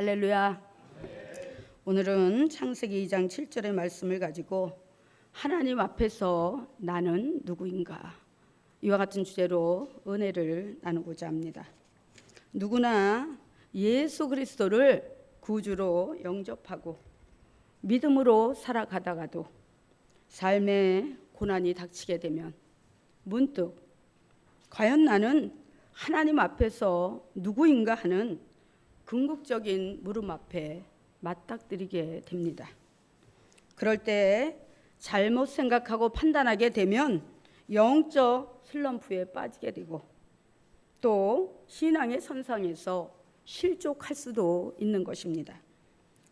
할렐루야. 오늘은 창세기 2장 7절의 말씀을 가지고 하나님 앞에서 나는 누구인가, 이와 같은 주제로 은혜를 나누고자 합니다. 누구나 예수 그리스도를 구주로 영접하고 믿음으로 살아가다가도 삶에 고난이 닥치게 되면 문득 과연 나는 하나님 앞에서 누구인가 하는 궁극적인 물음 앞에 맞닥뜨리게 됩니다. 그럴 때 잘못 생각하고 판단하게 되면 영적 슬럼프에 빠지게 되고 또 신앙의 선상에서 실족할 수도 있는 것입니다.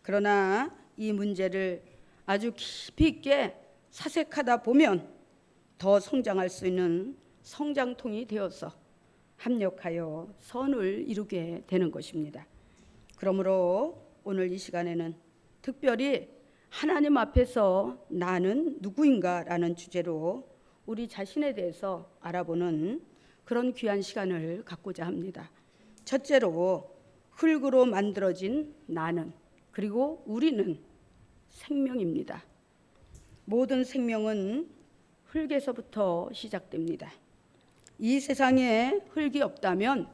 그러나 이 문제를 아주 깊이 있게 사색하다 보면 더 성장할 수 있는 성장통이 되어서 합력하여 선을 이루게 되는 것입니다. 그러므로 오늘 이 시간에는 특별히 하나님 앞에서 나는 누구인가라는 주제로 우리 자신에 대해서 알아보는 그런 귀한 시간을 갖고자 합니다. 첫째로 흙으로 만들어진 나는, 그리고 우리는 생명입니다. 모든 생명은 흙에서부터 시작됩니다. 이 세상에 흙이 없다면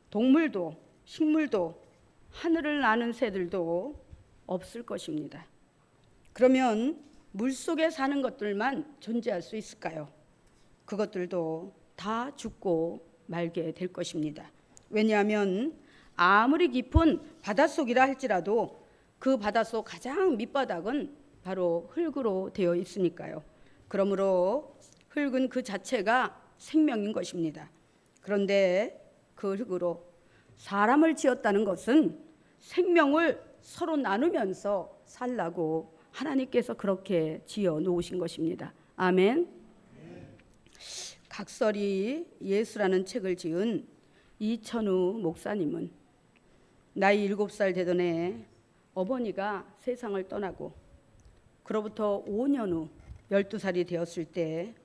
동물도 식물도 하늘을 나는 새들도 없을 것입니다. 그러면 물속에 사는 것들만 존재할 수 있을까요? 그것들도 다 죽고 말게 될 것입니다. 왜냐하면 아무리 깊은 바닷속이라 할지라도 그 바닷속 가장 밑바닥은 바로 흙으로 되어 있으니까요. 그러므로 흙은 그 자체가 생명인 것입니다. 그런데 그 흙으로 사람을 지었다는 것은 생명을 서로 나누면서 살라고 하나님께서 그렇게 지어 놓으신 것입니다. 아멘. 각설이 예수라는 책을 지은 이천우 목사님은 나이 7살 되던 해 어머니가 세상을 떠나고 그로부터 5년 후 12살이 되었을 때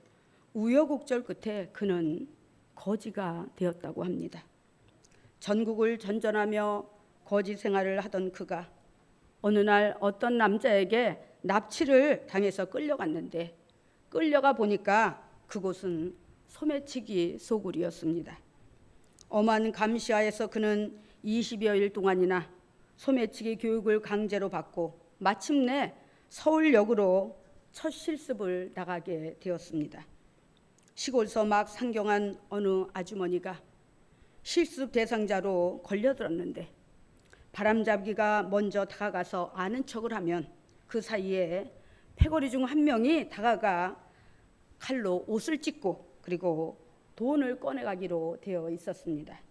우여곡절 끝에 그는 거지가 되었다고 합니다. 전국을 전전하며 거지 생활을 하던 그가 어느 날 어떤 남자에게 납치를 당해서 끌려갔는데, 끌려가 보니까 그곳은 소매치기 소굴이었습니다. 엄한 감시하에서 그는 20여일 동안이나 소매치기 교육을 강제로 받고 마침내 서울역으로 첫 실습을 나가게 되었습니다. 시골서 막 상경한 어느 아주머니가 실습 대상자로 걸려들었는데 바람잡이가 먼저 다가가서 아는 척을 하면 그 사이에 패거리 중 한 명이 다가가 칼로 옷을 찢고 그리고 돈을 꺼내가기로 되어 있었습니다.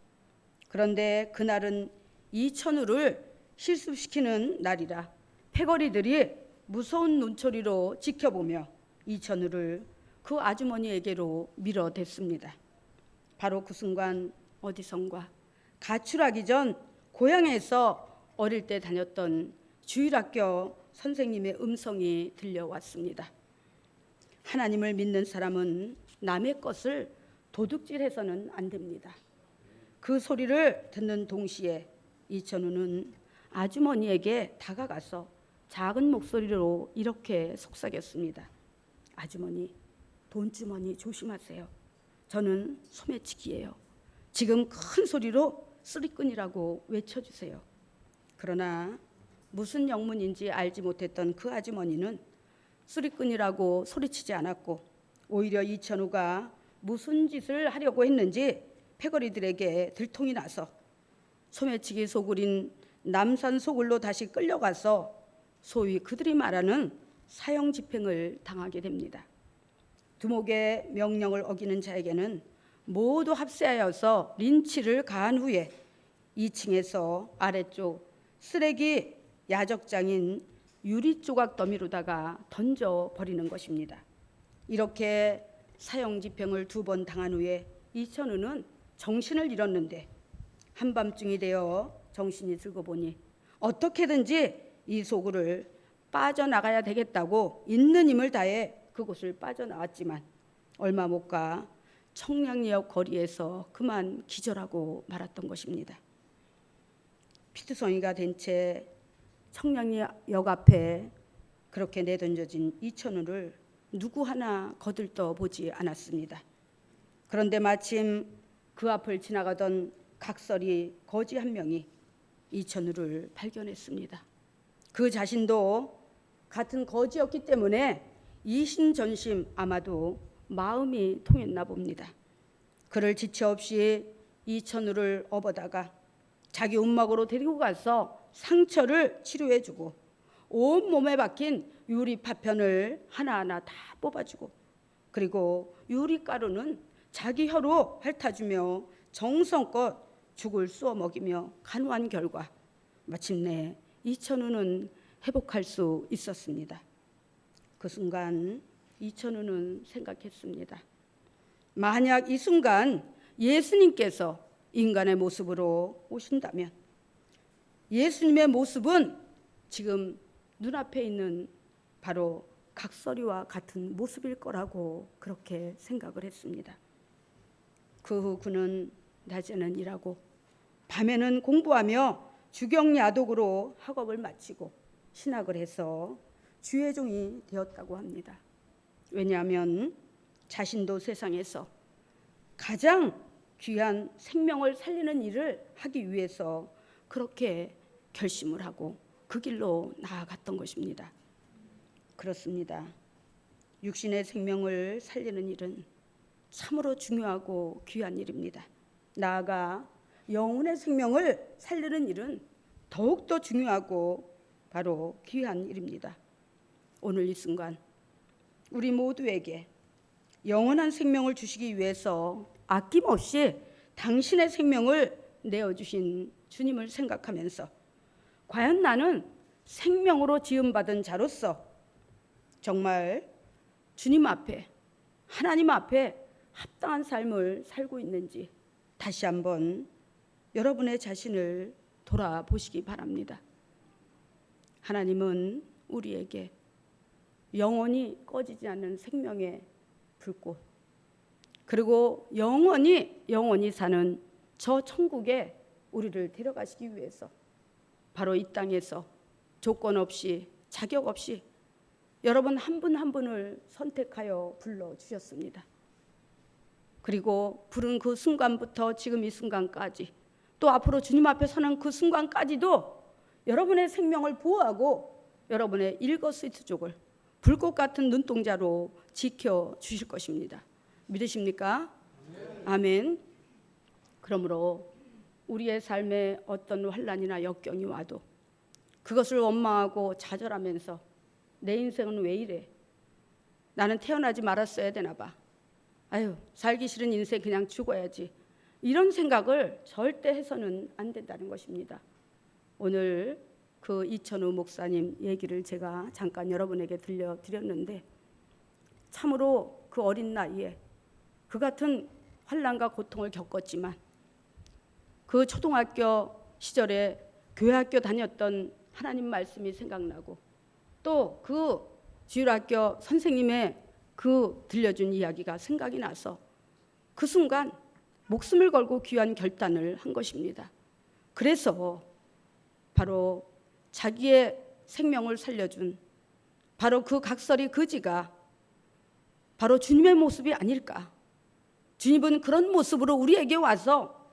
그런데 그날은 이천우를 실습시키는 날이라 패거리들이 무서운 눈초리로 지켜보며 이천우를 그 아주머니에게로 밀어댔습니다. 바로 그 순간 어디선가 가출하기 전 고향에서 어릴 때 다녔던 주일학교 선생님의 음성이 들려왔습니다. 하나님을 믿는 사람은 남의 것을 도둑질해서는 안 됩니다. 그 소리를 듣는 동시에 이천우는 아주머니에게 다가가서 작은 목소리로 이렇게 속삭였습니다. 아주머니, 돈주머니 조심하세요. 저는 소매치기예요. 지금 큰 소리로 쓰리끈이라고 외쳐주세요. 그러나 무슨 영문인지 알지 못했던 그 아주머니는 쓰리끈이라고 소리치지 않았고 오히려 이천우가 무슨 짓을 하려고 했는지 패거리들에게 들통이 나서 소매치기 소굴인 남산 소굴로 다시 끌려가서 소위 그들이 말하는 사형 집행을 당하게 됩니다. 두목의 명령을 어기는 자에게는 모두 합세하여서 린치를 가한 후에 2층에서 아래쪽 쓰레기 야적장인 유리 조각 더미로다가 던져버리는 것입니다. 이렇게 사형 집행을 2번 당한 후에 이천우는 정신을 잃었는데 한밤중이 되어 정신이 들고 보니 어떻게든지 이 소굴을 빠져나가야 되겠다고 있는 힘을 다해 그곳을 빠져나왔지만 얼마 못 가 청량리역 거리에서 그만 기절하고 말았던 것입니다. 피투성이가 된 채 청량리역 앞에 그렇게 내던져진 이천우를 누구 하나 거들떠 보지 않았습니다. 그런데 마침 그 앞을 지나가던 각설이 거지 한 명이 이천우를 발견했습니다. 그 자신도 같은 거지였기 때문에 이심전심 아마도 마음이 통했나 봅니다. 그를 지체 없이 이천우를 업어다가 자기 움막으로 데리고 가서 상처를 치료해주고 온몸에 박힌 유리 파편을 하나하나 다 뽑아주고 그리고 유리가루는 자기 혀로 핥아주며 정성껏 죽을 쑤어 먹이며 간호한 결과 마침내 이천우는 회복할 수 있었습니다. 그 순간 이천우는 생각했습니다. 만약 이 순간 예수님께서 인간의 모습으로 오신다면 예수님의 모습은 지금 눈앞에 있는 바로 각설이와 같은 모습일 거라고 그렇게 생각을 했습니다. 그 후 그는 낮에는 일하고 밤에는 공부하며 주경야독으로 학업을 마치고 신학을 해서 주의 종이 되었다고 합니다. 왜냐하면 자신도 세상에서 가장 귀한 생명을 살리는 일을 하기 위해서 그렇게 결심을 하고 그 길로 나아갔던 것입니다. 그렇습니다. 육신의 생명을 살리는 일은 참으로 중요하고 귀한 일입니다. 나아가 영혼의 생명을 살리는 일은 더욱더 중요하고 바로 귀한 일입니다. 오늘 이 순간 우리 모두에게 영원한 생명을 주시기 위해서 아낌없이 당신의 생명을 내어주신 주님을 생각하면서 과연 나는 생명으로 지음받은 자로서 정말 주님 앞에 하나님 앞에 합당한 삶을 살고 있는지 다시 한번 여러분의 자신을 돌아보시기 바랍니다. 하나님은 우리에게 영원히 꺼지지 않는 생명의 불꽃 그리고 영원히 사는 저 천국에 우리를 데려가시기 위해서 바로 이 땅에서 조건 없이 자격 없이 여러분 한 분 한 분을 선택하여 불러주셨습니다. 그리고 부른 그 순간부터 지금 이 순간까지 또 앞으로 주님 앞에 서는 그 순간까지도 여러분의 생명을 보호하고 여러분의 일거수일투족을 불꽃 같은 눈동자로 지켜주실 것입니다. 믿으십니까? 아멘. 그러므로 우리의 삶에 어떤 환난이나 역경이 와도 그것을 원망하고 좌절하면서 내 인생은 왜 이래? 나는 태어나지 말았어야 되나 봐. 아유, 살기 싫은 인생 그냥 죽어야지. 이런 생각을 절대 해서는 안 된다는 것입니다. 오늘 그 이천우 목사님 얘기를 제가 잠깐 여러분에게 들려드렸는데 참으로 그 어린 나이에 그 같은 환난과 고통을 겪었지만 그 초등학교 시절에 교회학교 다녔던 하나님 말씀이 생각나고 또 그 주일학교 선생님의 그 들려준 이야기가 생각이 나서 그 순간 목숨을 걸고 귀한 결단을 한 것입니다. 그래서 바로 자기의 생명을 살려준 바로 그 각설이 그지가 바로 주님의 모습이 아닐까. 주님은 그런 모습으로 우리에게 와서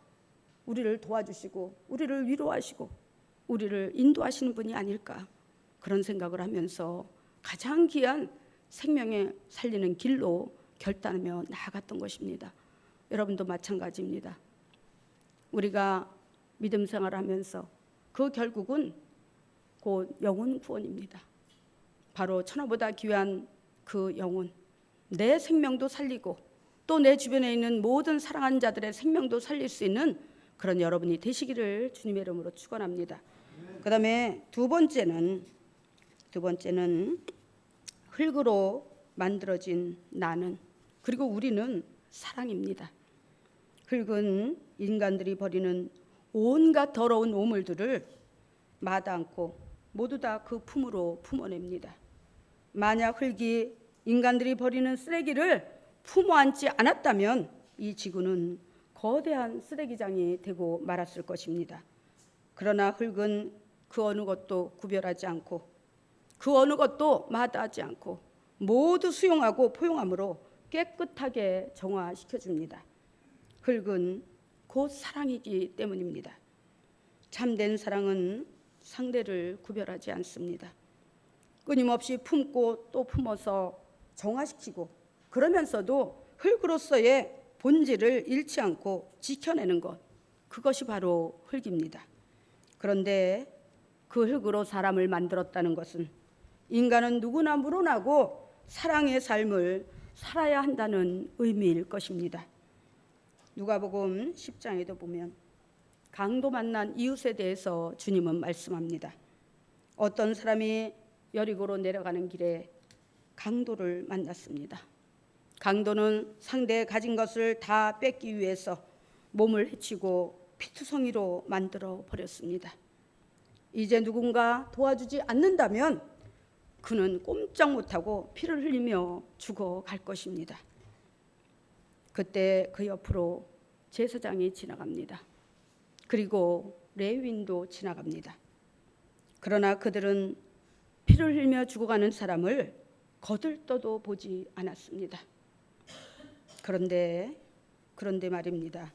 우리를 도와주시고 우리를 위로하시고 우리를 인도하시는 분이 아닐까. 그런 생각을 하면서 가장 귀한 생명에 살리는 길로 결단하며 나아갔던 것입니다. 여러분도 마찬가지입니다. 우리가 믿음 생활하면서 그 결국은 곧 영혼 구원입니다. 바로 천하보다 귀한 그 영혼, 내 생명도 살리고 또 내 주변에 있는 모든 사랑하는 자들의 생명도 살릴 수 있는 그런 여러분이 되시기를 주님의 이름으로 축원합니다. 그다음에 두 번째는 흙으로 만들어진 나는 그리고 우리는 사랑입니다. 흙은 인간들이 버리는 온갖 더러운 오물들을 마다 않고 모두 다 그 품으로 품어냅니다. 만약 흙이 인간들이 버리는 쓰레기를 품어 안지 않았다면 이 지구는 거대한 쓰레기장이 되고 말았을 것입니다. 그러나 흙은 그 어느 것도 구별하지 않고 그 어느 것도 마다하지 않고 모두 수용하고 포용함으로 깨끗하게 정화시켜 줍니다. 흙은 곧 사랑이기 때문입니다. 참된 사랑은 상대를 구별하지 않습니다. 끊임없이 품고 또 품어서 정화시키고 그러면서도 흙으로서의 본질을 잃지 않고 지켜내는 것, 그것이 바로 흙입니다. 그런데 그 흙으로 사람을 만들었다는 것은 인간은 누구나 물어나고 사랑의 삶을 살아야 한다는 의미일 것입니다. 누가복음 10장에도 보면 강도 만난 이웃에 대해서 주님은 말씀합니다. 어떤 사람이 여리고로 내려가는 길에 강도를 만났습니다. 강도는 상대의 가진 것을 다 뺏기 위해서 몸을 해치고 피투성이로 만들어 버렸습니다. 이제 누군가 도와주지 않는다면 그는 꼼짝 못하고 피를 흘리며 죽어갈 것입니다. 그때 그 옆으로 제사장이 지나갑니다. 그리고 레위인도 지나갑니다. 그러나 그들은 피를 흘리며 죽어가는 사람을 거들떠도 보지 않았습니다. 그런데 말입니다.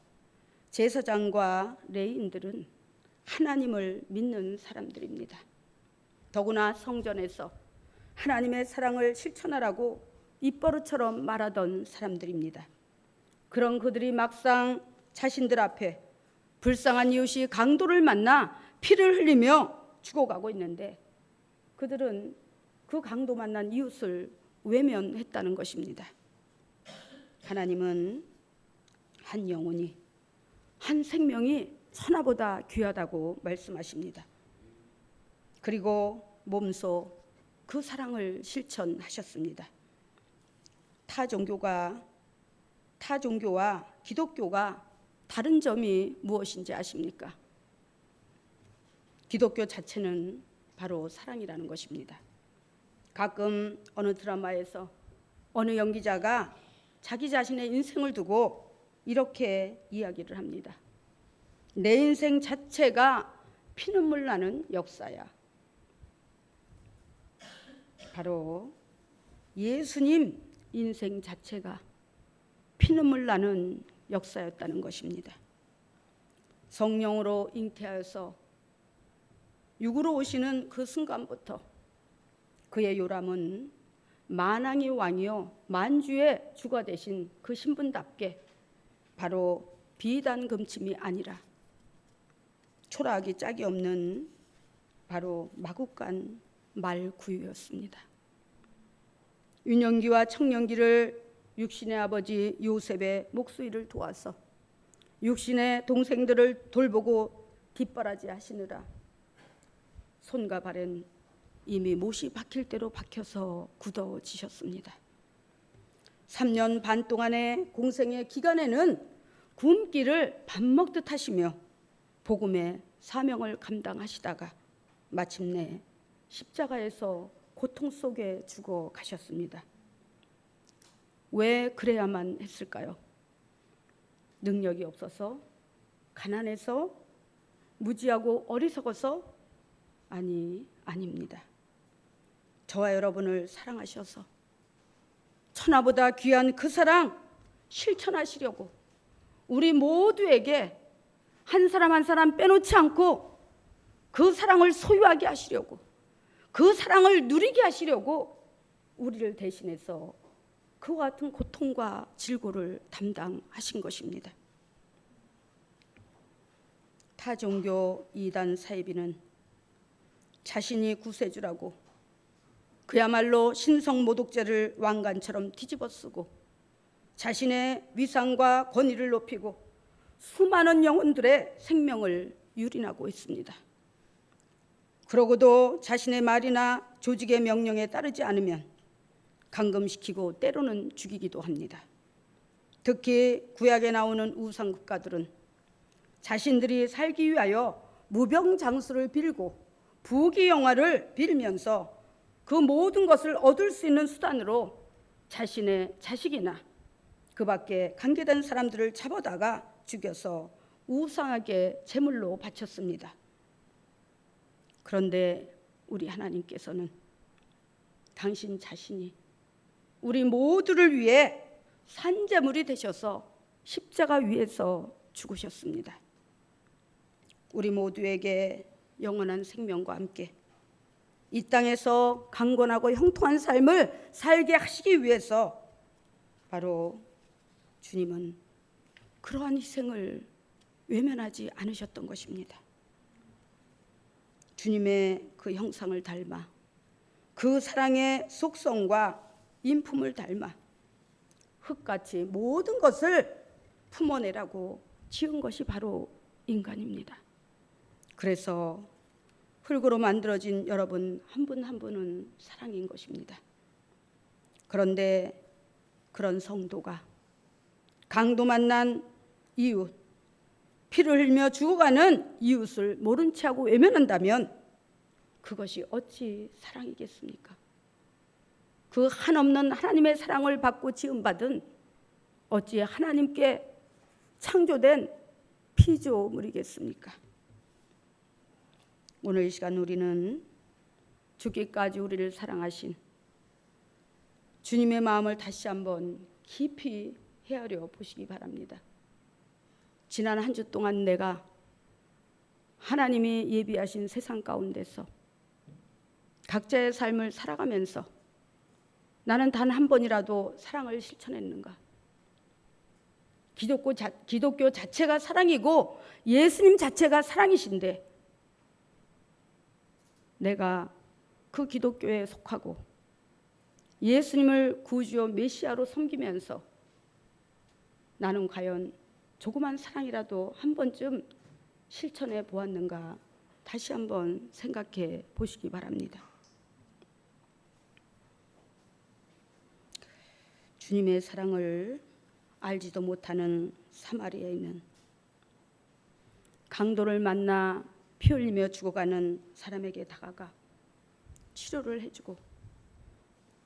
제사장과 레위인들은 하나님을 믿는 사람들입니다. 더구나 성전에서 하나님의 사랑을 실천하라고 입버릇처럼 말하던 사람들입니다. 그런 그들이 막상 자신들 앞에 불쌍한 이웃이 강도를 만나 피를 흘리며 죽어가고 있는데 그들은 그 강도 만난 이웃을 외면했다는 것입니다. 하나님은 한 영혼이, 한 생명이 천하보다 귀하다고 말씀하십니다. 그리고 몸소 그 사랑을 실천하셨습니다. 타 종교와 기독교가 다른 점이 무엇인지 아십니까? 기독교 자체는 바로 사랑이라는 것입니다. 가끔 어느 드라마에서 어느 연기자가 자기 자신의 인생을 두고 이렇게 이야기를 합니다. 내 인생 자체가 피눈물 나는 역사야. 바로 예수님 인생 자체가 피눈물 나는 역사였다는 것입니다. 성령으로 잉태하여서 육으로 오시는 그 순간부터 그의 요람은 만왕의 왕이요 만주의 주가 되신 그 신분답게 바로 비단 금침이 아니라 초라하기 짝이 없는 바로 마구간 말구유였습니다. 유년기와 청년기를 육신의 아버지 요셉의 목수일을 도와서 육신의 동생들을 돌보고 뒷바라지 하시느라 손과 발은 이미 못이 박힐 대로 박혀서 굳어지셨습니다. 3년 반 동안의 공생의 기간에는 굶기를 밥 먹듯 하시며 복음의 사명을 감당하시다가 마침내 십자가에서 고통 속에 죽어 가셨습니다. 왜 그래야만 했을까요? 능력이 없어서? 가난해서? 무지하고 어리석어서? 아닙니다. 저와 여러분을 사랑하셔서 천하보다 귀한 그 사랑 실천하시려고 우리 모두에게 한 사람 한 사람 빼놓지 않고 그 사랑을 소유하게 하시려고 그 사랑을 누리게 하시려고 우리를 대신해서 그와 같은 고통과 질고를 담당하신 것입니다. 타종교 이단 사이비는 자신이 구세주라고 그야말로 신성모독죄를 왕관처럼 뒤집어쓰고 자신의 위상과 권위를 높이고 수많은 영혼들의 생명을 유린하고 있습니다. 그러고도 자신의 말이나 조직의 명령에 따르지 않으면 감금시키고 때로는 죽이기도 합니다. 특히 구약에 나오는 우상국가들은 자신들이 살기 위하여 무병장수를 빌고 부귀영화를 빌면서 그 모든 것을 얻을 수 있는 수단으로 자신의 자식이나 그 밖에 관계된 사람들을 잡아다가 죽여서 우상하게 제물로 바쳤습니다. 그런데 우리 하나님께서는 당신 자신이 우리 모두를 위해 산제물이 되셔서 십자가 위에서 죽으셨습니다. 우리 모두에게 영원한 생명과 함께 이 땅에서 강건하고 형통한 삶을 살게 하시기 위해서 바로 주님은 그러한 희생을 외면하지 않으셨던 것입니다. 주님의 그 형상을 닮아 그 사랑의 속성과 인품을 닮아 흙같이 모든 것을 품어내라고 지은 것이 바로 인간입니다. 그래서 흙으로 만들어진 여러분 한 분 한 분은 사랑인 것입니다. 그런데 그런 성도가 강도 만난 이웃, 피를 흘리며 죽어가는 이웃을 모른 체하고 외면한다면 그것이 어찌 사랑이겠습니까? 그 한없는 하나님의 사랑을 받고 지음받은 어찌 하나님께 창조된 피조물이겠습니까? 오늘 이 시간 우리는 죽기까지 우리를 사랑하신 주님의 마음을 다시 한번 깊이 헤아려 보시기 바랍니다. 지난 한 주 동안 내가 하나님이 예비하신 세상 가운데서 각자의 삶을 살아가면서 나는 단 한 번이라도 사랑을 실천했는가? 기독교 자체가 사랑이고 예수님 자체가 사랑이신데 내가 그 기독교에 속하고 예수님을 구주요 메시아로 섬기면서 나는 과연 조그만 사랑이라도 한 번쯤 실천해 보았는가 다시 한번 생각해 보시기 바랍니다. 주님의 사랑을 알지도 못하는 사마리아인은 강도를 만나 피 흘리며 죽어가는 사람에게 다가가 치료를 해주고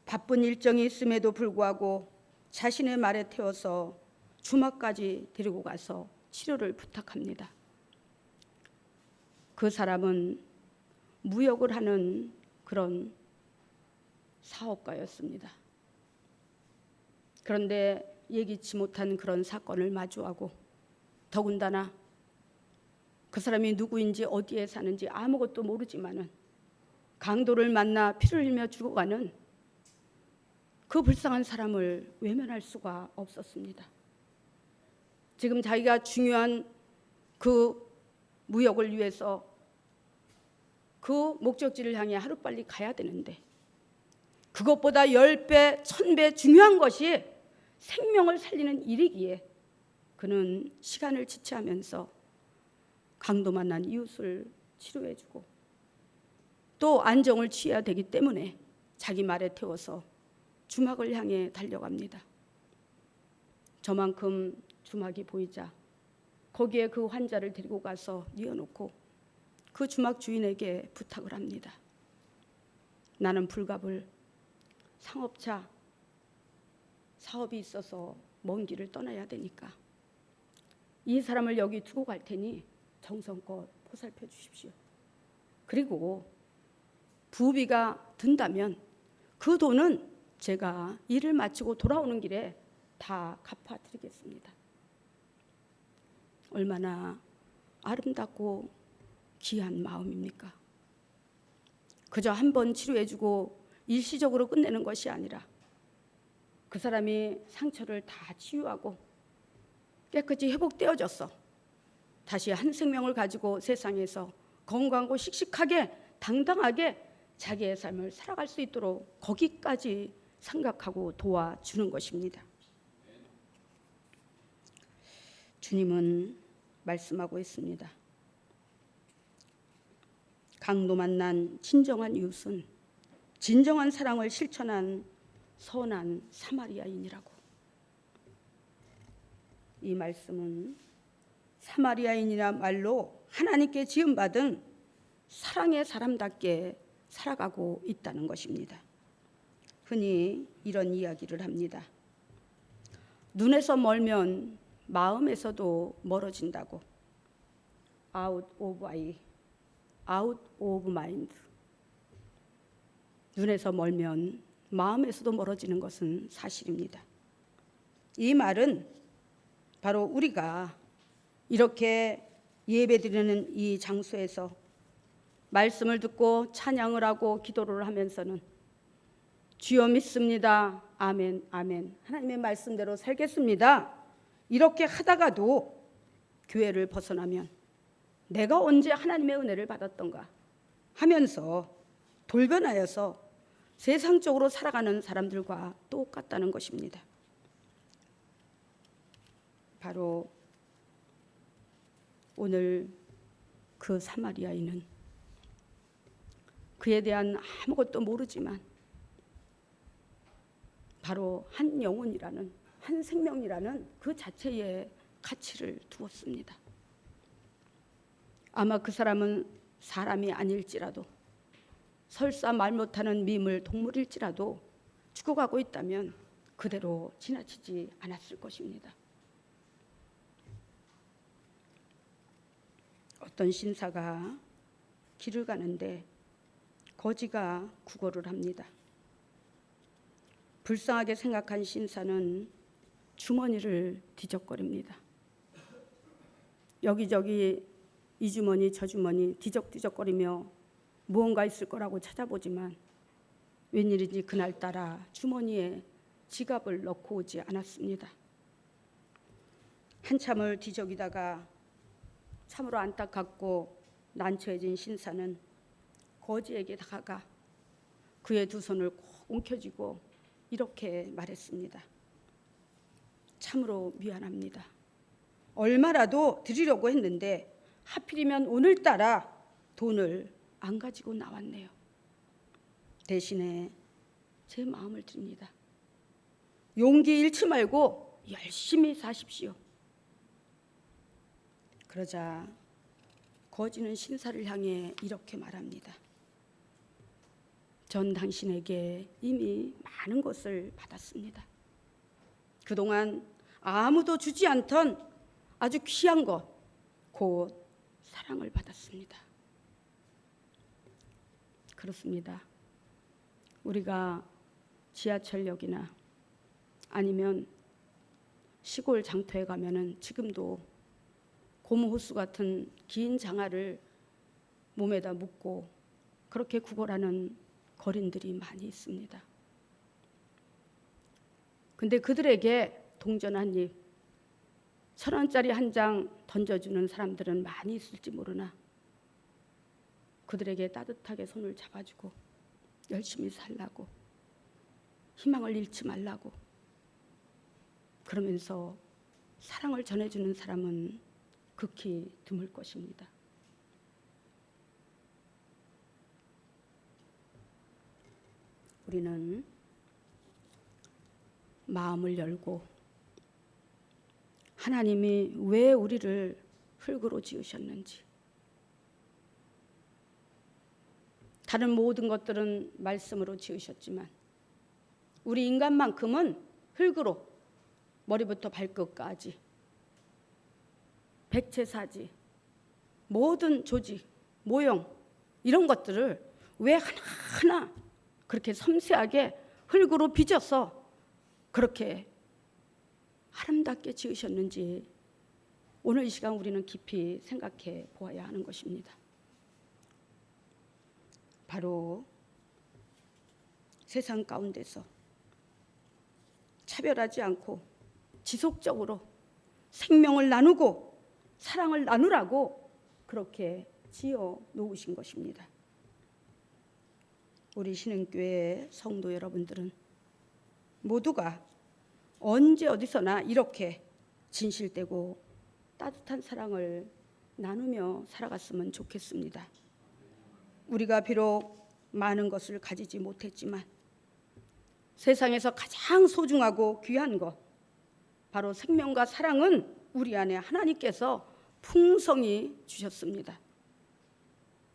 바쁜 일정이 있음에도 불구하고 자신의 말에 태워서 주막까지 데리고 가서 치료를 부탁합니다. 그 사람은 무역을 하는 그런 사업가였습니다. 그런데 예기치 못한 그런 사건을 마주하고 더군다나 그 사람이 누구인지 어디에 사는지 아무것도 모르지만은 강도를 만나 피를 흘리며 죽어가는 그 불쌍한 사람을 외면할 수가 없었습니다. 지금 자기가 중요한 그 무역을 위해서 그 목적지를 향해 하루빨리 가야 되는데 그것보다 10배, 1000배 중요한 것이 생명을 살리는 일이기에 그는 시간을 지체하면서 강도 만난 이웃을 치료해주고 또 안정을 취해야 되기 때문에 자기 말에 태워서 주막을 향해 달려갑니다. 저만큼 주막이 보이자 거기에 그 환자를 데리고 가서 뉘어놓고 그 주막 주인에게 부탁을 합니다. 나는 불갑을 상업차 사업이 있어서 먼 길을 떠나야 되니까 이 사람을 여기 두고 갈 테니 정성껏 보살펴 주십시오. 그리고 부비가 든다면 그 돈은 제가 일을 마치고 돌아오는 길에 다 갚아드리겠습니다. 얼마나 아름답고 귀한 마음입니까? 그저 한 번 치료해주고 일시적으로 끝내는 것이 아니라 그 사람이 상처를 다 치유하고 깨끗이 회복되어져서 다시 한 생명을 가지고 세상에서 건강하고 씩씩하게 당당하게 자기의 삶을 살아갈 수 있도록 거기까지 생각하고 도와주는 것입니다. 주님은 말씀하고 있습니다. 강도 만난 진정한 이웃은 진정한 사랑을 실천한 선한 사마리아인이라고. 이 말씀은 사마리아인이라 말로 하나님께 지음받은 사랑의 사람답게 살아가고 있다는 것입니다. 흔히 이런 이야기를 합니다. 눈에서 멀면 마음에서도 멀어진다고. Out of eye, out of mind. 눈에서 멀면 마음에서도 멀어지는 것은 사실입니다. 이 말은 바로 우리가 이렇게 예배드리는 이 장소에서 말씀을 듣고 찬양을 하고 기도를 하면서는 주여 믿습니다. 아멘, 아멘. 하나님의 말씀대로 살겠습니다. 이렇게 하다가도 교회를 벗어나면 내가 언제 하나님의 은혜를 받았던가 하면서 돌변하여서 세상적으로 살아가는 사람들과 똑같다는 것입니다. 바로 오늘 그 사마리아인은 그에 대한 아무것도 모르지만 바로 한 영혼이라는, 한 생명이라는 그 자체의 가치를 두었습니다. 아마 그 사람은 사람이 아닐지라도, 설사 말 못하는 미물 동물일지라도 죽어가고 있다면 그대로 지나치지 않았을 것입니다. 어떤 신사가 길을 가는데 거지가 구걸을 합니다. 불쌍하게 생각한 신사는 주머니를 뒤적거립니다. 여기저기 이 주머니 저 주머니 뒤적뒤적거리며 무언가 있을 거라고 찾아보지만 웬일인지 그날따라 주머니에 지갑을 넣고 오지 않았습니다. 한참을 뒤적이다가 참으로 안타깝고 난처해진 신사는 거지에게 다가가 그의 두 손을 꼭 움켜쥐고 이렇게 말했습니다. 참으로 미안합니다. 얼마라도 드리려고 했는데 하필이면 오늘따라 돈을 안 가지고 나왔네요. 대신에 제 마음을 드립니다. 용기 잃지 말고 열심히 사십시오. 그러자 거지는 신사를 향해 이렇게 말합니다. 전 당신에게 이미 많은 것을 받았습니다. 그동안 아무도 주지 않던 아주 귀한 것, 곧 사랑을 받았습니다. 그렇습니다. 우리가 지하철역이나 아니면 시골 장터에 가면은 지금도 고무호수 같은 긴 장화를 몸에다 묶고 그렇게 구걸하는 거린들이 많이 있습니다. 근데 그들에게 동전 한 입, 1,000원짜리 한 장 던져주는 사람들은 많이 있을지 모르나 그들에게 따뜻하게 손을 잡아주고 열심히 살라고, 희망을 잃지 말라고 그러면서 사랑을 전해주는 사람은 극히 드물 것입니다. 우리는 마음을 열고 하나님이 왜 우리를 흙으로 지으셨는지, 다른 모든 것들은 말씀으로 지으셨지만 우리 인간만큼은 흙으로 머리부터 발끝까지 백체사지, 모든 조직, 모형 이런 것들을 왜 하나하나 그렇게 섬세하게 흙으로 빚어서 그렇게 아름답게 지으셨는지 오늘 이 시간 우리는 깊이 생각해 보아야 하는 것입니다. 바로 세상 가운데서 차별하지 않고 지속적으로 생명을 나누고 사랑을 나누라고 그렇게 지어 놓으신 것입니다. 우리 신흥교회 성도 여러분들은 모두가 언제 어디서나 이렇게 진실되고 따뜻한 사랑을 나누며 살아갔으면 좋겠습니다. 우리가 비록 많은 것을 가지지 못했지만 세상에서 가장 소중하고 귀한 것, 바로 생명과 사랑은 우리 안에 하나님께서 풍성히 주셨습니다.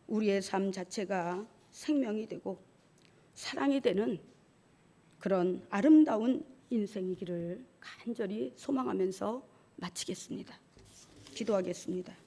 우리의 삶 자체가 생명이 되고 사랑이 되는 그런 아름다운 인생이기를 간절히 소망하면서 마치겠습니다. 기도하겠습니다.